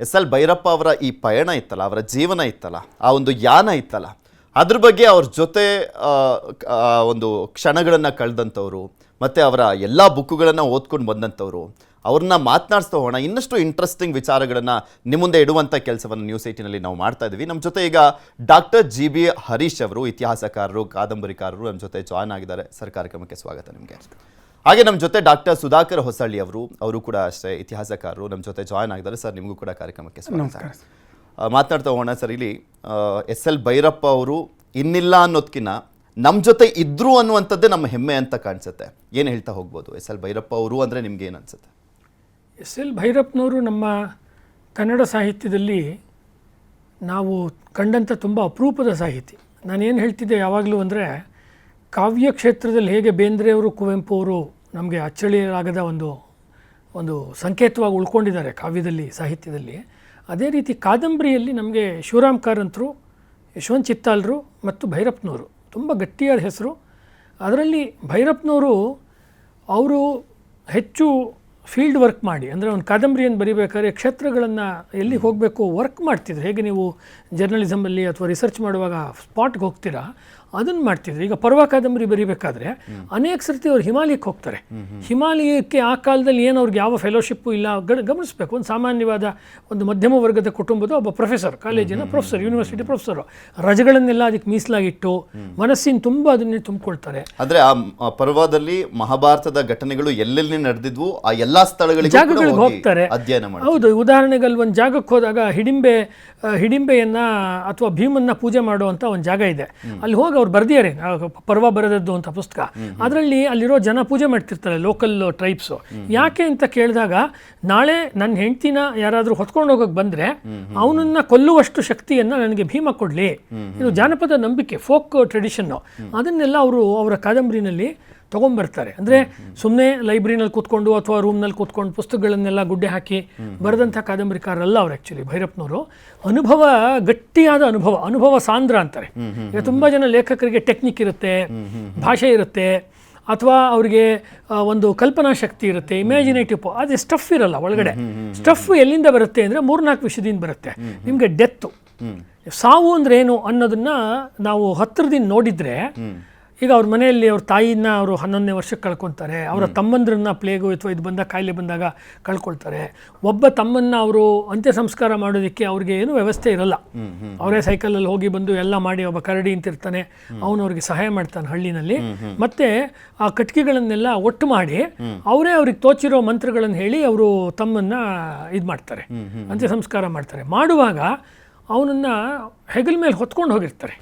S L Bhyrappa ಅವರ ಈ ಪಯಣ ಇತ್ತಲ್ಲ, ಅವರ ಜೀವನ ಇತ್ತಲ್ಲ, ಆ ಒಂದು ಯಾನ ಇತ್ತಲ್ಲ, ಅದ್ರ ಬಗ್ಗೆ ಅವ್ರ ಜೊತೆ ಒಂದು ಕ್ಷಣಗಳನ್ನು ಕಳೆದಂಥವ್ರು ಮತ್ತು ಅವರ ಎಲ್ಲ ಬುಕ್ಕುಗಳನ್ನು ಓದ್ಕೊಂಡು ಬಂದಂಥವ್ರು, ಅವ್ರನ್ನ ಮಾತನಾಡಿಸ್ತಾ ಹೋಗೋಣ. ಇನ್ನಷ್ಟು ಇಂಟ್ರೆಸ್ಟಿಂಗ್ ವಿಚಾರಗಳನ್ನು ನಿಮ್ಮ ಮುಂದೆ ಇಡುವಂಥ ಕೆಲಸವನ್ನು ನ್ಯೂಸ್ 18ನಲ್ಲಿ ನಾವು ಮಾಡ್ತಾ ಇದ್ದೀವಿ. ನಮ್ಮ ಜೊತೆ ಈಗ ಡಾಕ್ಟರ್ GB ಹರೀಶ್ ಅವರು, ಇತಿಹಾಸಕಾರರು, ಕಾದಂಬರಿಕಾರರು ನಮ್ಮ ಜೊತೆ ಜಾಯ್ನ್ ಆಗಿದ್ದಾರೆ. ಸರ್, ಕಾರ್ಯಕ್ರಮಕ್ಕೆ ಸ್ವಾಗತ ನಿಮಗೆ. ಹಾಗೆ ನಮ್ಮ ಜೊತೆ ಡಾಕ್ಟರ್ ಸುಧಾಕರ್ ಹೊಸಳ್ಳಿ ಅವರು ಕೂಡ ಅಷ್ಟೇ ಇತಿಹಾಸಕಾರರು, ನಮ್ಮ ಜೊತೆ ಜಾಯ್ನ್ ಆಗಿದ್ದಾರೆ. ಸರ್, ನಿಮಗೂ ಕೂಡ ಕಾರ್ಯಕ್ರಮಕ್ಕೆ ಸ್ವಾಗತ. ಮಾತನಾಡ್ತಾ ಹೋಗೋಣ ಸರ್. ಇಲ್ಲಿ ಎಸ್ ಎಲ್ ಭೈರಪ್ಪ ಅವರು ಇನ್ನಿಲ್ಲ ಅನ್ನೋದಕ್ಕಿಂತ ನಮ್ಮ ಜೊತೆ ಇದ್ರು ಅನ್ನುವಂಥದ್ದೇ ನಮ್ಮ ಹೆಮ್ಮೆ ಅಂತ ಕಾಣಿಸುತ್ತೆ. ಏನು ಹೇಳ್ತಾ ಹೋಗ್ಬೋದು ಎಸ್ ಎಲ್ ಭೈರಪ್ಪ ಅವರು ಅಂದರೆ ನಿಮ್ಗೆ ಏನು ಅನಿಸುತ್ತೆ? ಎಸ್ ಎಲ್ ಭೈರಪ್ಪನವರು ನಮ್ಮ ಕನ್ನಡ ಸಾಹಿತ್ಯದಲ್ಲಿ ನಾವು ಕಂಡಂಥ ತುಂಬ ಅಪರೂಪದ ಸಾಹಿತಿ. ನಾನೇನು ಹೇಳ್ತಿದ್ದೆ ಯಾವಾಗಲೂ ಅಂದರೆ, ಕಾವ್ಯ ಕ್ಷೇತ್ರದಲ್ಲಿ ಹೇಗೆ ಬೇಂದ್ರೆಯವರು, ಕುವೆಂಪು ಅವರು ನಮಗೆ ಅಚ್ಚಳಿಯಾಗದ ಒಂದು ಸಂಕೇತವಾಗಿ ಉಳ್ಕೊಂಡಿದ್ದಾರೆ ಕಾವ್ಯದಲ್ಲಿ, ಸಾಹಿತ್ಯದಲ್ಲಿ, ಅದೇ ರೀತಿ ಕಾದಂಬರಿಯಲ್ಲಿ ನಮಗೆ ಶಿವರಾಮ್ ಕಾರಂತರು, ಯಶವಂತ್ ಚಿತ್ತಾಲ್ರು ಮತ್ತು ಭೈರಪ್ಪನವರು ತುಂಬ ಗಟ್ಟಿಯಾದ ಹೆಸರು. ಅದರಲ್ಲಿ ಭೈರಪ್ಪನವರು ಅವರು ಹೆಚ್ಚು ಫೀಲ್ಡ್ ವರ್ಕ್ ಮಾಡಿ, ಅಂದರೆ ಒಂದು ಕಾದಂಬರಿಯನ್ನು ಬರೀಬೇಕಾದ್ರೆ ಕ್ಷೇತ್ರಗಳನ್ನು ಎಲ್ಲಿ ಹೋಗಬೇಕು ವರ್ಕ್ ಮಾಡ್ತಿದ್ರು. ಹೇಗೆ ನೀವು ಜರ್ನಲಿಸಮಲ್ಲಿ ಅಥವಾ ರಿಸರ್ಚ್ ಮಾಡುವಾಗ ಸ್ಪಾಟ್ಗೆ ಹೋಗ್ತೀರಾ, ಅದನ್ನು ಮಾಡ್ತಿದ್ರು. ಈಗ ಪರ್ವ ಕಾದಂಬರಿ ಬರೀಬೇಕಾದ್ರೆ ಅನೇಕ ಸರ್ತಿ ಅವ್ರು ಹಿಮಾಲಯಕ್ಕೆ ಹೋಗ್ತಾರೆ. ಹಿಮಾಲಯಕ್ಕೆ ಆ ಕಾಲದಲ್ಲಿ ಏನು ಅವ್ರಿಗೆ ಯಾವ ಫೆಲೋಶಿಪ್ಪು ಇಲ್ಲ, ಗಮನಿಸಬೇಕು. ಒಂದು ಸಾಮಾನ್ಯವಾದ ಒಂದು ಮಧ್ಯಮ ವರ್ಗದ ಕುಟುಂಬದ ಒಬ್ಬ ಪ್ರೊಫೆಸರ್, ಕಾಲೇಜಿನ ಪ್ರೊಫೆಸರ್, ಯೂನಿವರ್ಸಿಟಿ ಪ್ರೊಫೆಸರು, ರಜೆಗಳನ್ನೆಲ್ಲ ಅದಕ್ಕೆ ಮೀಸಲಾಗಿಟ್ಟು ಮನಸ್ಸಿನ ತುಂಬ ಅದನ್ನೇ ತುಂಬಿಕೊಳ್ತಾರೆ. ಅಂದರೆ ಆ ಪರ್ವದಲ್ಲಿ ಮಹಾಭಾರತದ ಘಟನೆಗಳು ಎಲ್ಲೆಲ್ಲಿ ನಡೆದಿದ್ವು ಆ ಎಲ್ಲ ಜಾಗಗಳಿಗೆ ಹೋಗ್ತಾರೆ, ಅಧ್ಯಯನ ಮಾಡಿ. ಹೌದು, ಉದಾಹರಣೆಗೆ ಅಲ್ಲಿ ಒಂದು ಜಾಗಕ್ಕೆ ಹೋದಾಗ ಹಿಡಿಂಬೆಯನ್ನು ಅಥವಾ ಭೀಮನ್ನ ಪೂಜೆ ಮಾಡುವಂಥ ಒಂದು ಜಾಗ ಇದೆ. ಅಲ್ಲಿ ಹೋಗಿ ಅವ್ರು ಬರ್ದಿದ್ದಾರೆ, ಪರ್ವ ಬರೆದದ್ದು ಅಂತ ಪುಸ್ತಕ. ಅದರಲ್ಲಿ ಅಲ್ಲಿರೋ ಜನ ಪೂಜೆ ಮಾಡ್ತಿರ್ತಾರೆ, ಲೋಕಲ್ ಟ್ರೈಬ್ಸು. ಯಾಕೆ ಅಂತ ಕೇಳಿದಾಗ, ನಾಳೆ ನನ್ನ ಹೆಂಡ್ತಿನ ಯಾರಾದರೂ ಹೊತ್ಕೊಂಡು ಹೋಗೋಕೆ ಬಂದರೆ ಅವನನ್ನು ಕೊಲ್ಲುವಷ್ಟು ಶಕ್ತಿಯನ್ನು ನನಗೆ ಭೀಮ ಕೊಡಲಿ. ಇದು ಜಾನಪದ ನಂಬಿಕೆ, ಫೋಕ್ ಟ್ರೆಡಿಷನ್ನು. ಅದನ್ನೆಲ್ಲ ಅವರು ಅವರ ಕಾದಂಬರಿನಲ್ಲಿ ತೊಗೊಂಬರ್ತಾರೆ. ಅಂದರೆ ಸುಮ್ಮನೆ ಲೈಬ್ರರಿನಲ್ಲಿ ಕೂತ್ಕೊಂಡು ಅಥವಾ ರೂಮ್ನಲ್ಲಿ ಕೂತ್ಕೊಂಡು ಪುಸ್ತಕಗಳನ್ನೆಲ್ಲ ಗುಡ್ಡೆ ಹಾಕಿ ಬರೆದಂಥ ಕಾದಂಬರಿಕಾರರಲ್ಲ ಅವ್ರು. ಆ್ಯಕ್ಚುಲಿ ಭೈರಪ್ಪನವರು ಅನುಭವ, ಗಟ್ಟಿಯಾದ ಅನುಭವ ಸಾಂದ್ರ ಅಂತಾರೆ. ಈಗ ತುಂಬ ಜನ ಲೇಖಕರಿಗೆ ಟೆಕ್ನಿಕ್ ಇರುತ್ತೆ, ಭಾಷೆ ಇರುತ್ತೆ, ಅಥವಾ ಅವರಿಗೆ ಒಂದು ಕಲ್ಪನಾ ಶಕ್ತಿ ಇರುತ್ತೆ, ಇಮ್ಯಾಜಿನೇಟಿವ್, ಅದು ಸ್ಟಫ್ ಇರಲ್ಲ ಒಳಗಡೆ. ಸ್ಟಫ್ ಎಲ್ಲಿಂದ ಬರುತ್ತೆ ಅಂದರೆ 3-4 ವಿಷಯದಿಂದ ಬರುತ್ತೆ. ನಿಮಗೆ ಡೆತ್ತು, ಸಾವು ಅಂದರೆ ಏನು ಅನ್ನೋದನ್ನು ನಾವು ಹತ್ತಿರದಿಂದ ನೋಡಿದರೆ, ಈಗ ಅವ್ರ ಮನೆಯಲ್ಲಿ ಅವ್ರ ತಾಯಿನ ಅವರು 11ನೇ ವರ್ಷಕ್ಕೆ ಕಳ್ಕೊತಾರೆ, ಅವರ ತಮ್ಮಂದ್ರನ್ನ ಪ್ಲೇಗು ಅಥವಾ ಇದು ಬಂದಾಗ, ಕಾಯಿಲೆ ಬಂದಾಗ ಕಳ್ಕೊಳ್ತಾರೆ. ಒಬ್ಬ ತಮ್ಮನ್ನ ಅವರು ಅಂತ್ಯ ಸಂಸ್ಕಾರ ಮಾಡೋದಕ್ಕೆ ಅವ್ರಿಗೆ ಏನೂ ವ್ಯವಸ್ಥೆ ಇರಲ್ಲ. ಅವರೇ ಸೈಕಲಲ್ಲಿ ಹೋಗಿ ಬಂದು ಎಲ್ಲ ಮಾಡಿ, ಒಬ್ಬ ಕರಡಿ ಅಂತಿರ್ತಾನೆ, ಅವನು ಅವ್ರಿಗೆ ಸಹಾಯ ಮಾಡ್ತಾನೆ ಹಳ್ಳಿನಲ್ಲಿ. ಮತ್ತೆ ಆ ಕಟ್ಗೆಗಳನ್ನೆಲ್ಲ ಒಟ್ಟು ಮಾಡಿ ಅವರೇ ಅವ್ರಿಗೆ ತೋಚಿರೋ ಮಂತ್ರಗಳನ್ನು ಹೇಳಿ ಅವರು ತಮ್ಮನ್ನ ಇದು ಮಾಡ್ತಾರೆ, ಅಂತ್ಯ ಸಂಸ್ಕಾರ ಮಾಡ್ತಾರೆ. ಮಾಡುವಾಗ ಅವನನ್ನು ಹೆಗಲ ಮೇಲೆ ಹೊತ್ಕೊಂಡು ಹೋಗಿರ್ತಾರೆ.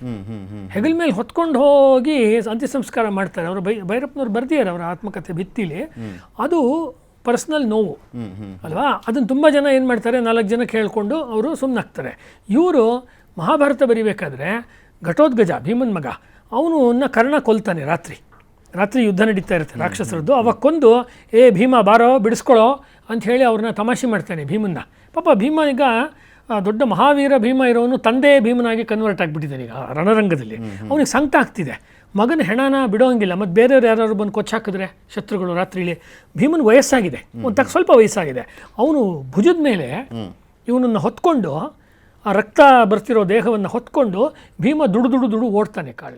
ಹೆಗಲ ಮೇಲೆ ಹೊತ್ಕೊಂಡು ಹೋಗಿ ಅಂತ್ಯ ಸಂಸ್ಕಾರ ಮಾಡ್ತಾರೆ. ಅವರು ಭೈರಪ್ಪನವ್ರು ಬರ್ದಿದ್ದಾರೆ ಅವರ ಆತ್ಮಕಥೆ ಭಿತ್ತಿಲಿ. ಅದು ಪರ್ಸ್ನಲ್ ನೋವು ಅಲ್ವಾ. ಅದನ್ನು ತುಂಬ ಜನ ಏನು ಮಾಡ್ತಾರೆ, 4 ಜನಕ್ಕೆ ಹೇಳ್ಕೊಂಡು ಅವರು ಸುಮ್ಮನಾಗ್ತಾರೆ. ಇವರು ಮಹಾಭಾರತ ಬರಿಬೇಕಾದ್ರೆ ಘಟೋದ್ಗಜ, ಭೀಮನ್ ಮಗ, ಅವನು ಕರ್ಣ ಕೊಲ್ತಾನೆ. ರಾತ್ರಿ ಯುದ್ಧ ನಡೀತಾ ಇರುತ್ತೆ ರಾಕ್ಷಸರದ್ದು. ಅವಾಗ ಕೊಂದು, ಭೀಮ ಬಾರೋ ಬಿಡಿಸ್ಕೊಳ್ಳೋ ಅಂತ ಹೇಳಿ ಅವ್ರನ್ನ ತಮಾಷೆ ಮಾಡ್ತಾನೆ ಭೀಮನ್ನ. ಪಾಪ ಭೀಮ ಈಗ ದೊಡ್ಡ ಮಹಾವೀರ ಭೀಮ ಇರೋನು ತಂದೆ ಭೀಮನಾಗಿ ಕನ್ವರ್ಟ್ ಆಗಿಬಿಟ್ಟಿದ್ದಾನೆ ಈಗ ರಣರಂಗದಲ್ಲಿ. ಅವನಿಗೆ ಸಂಕಟ ಆಗ್ತಿದೆ, ಮಗನ ಹೆಣನ ಬಿಡೋಂಗಿಲ್ಲ. ಮತ್ತು ಬೇರೆಯವ್ರು ಯಾರು ಬಂದು ಕೊಚ್ಚಾಕಿದ್ರೆ ಶತ್ರುಗಳು ರಾತ್ರಿಲಿ, ಭೀಮನ ವಯಸ್ಸಾಗಿದೆ, ಸ್ವಲ್ಪ ವಯಸ್ಸಾಗಿದೆ. ಅವನು ಭುಜದ ಮೇಲೆ ಇವನನ್ನು ಹೊತ್ಕೊಂಡು, ಆ ರಕ್ತ ಬರ್ತಿರೋ ದೇಹವನ್ನು ಹೊತ್ಕೊಂಡು ಭೀಮ ದುಡು ಓಡ್ತಾನೆ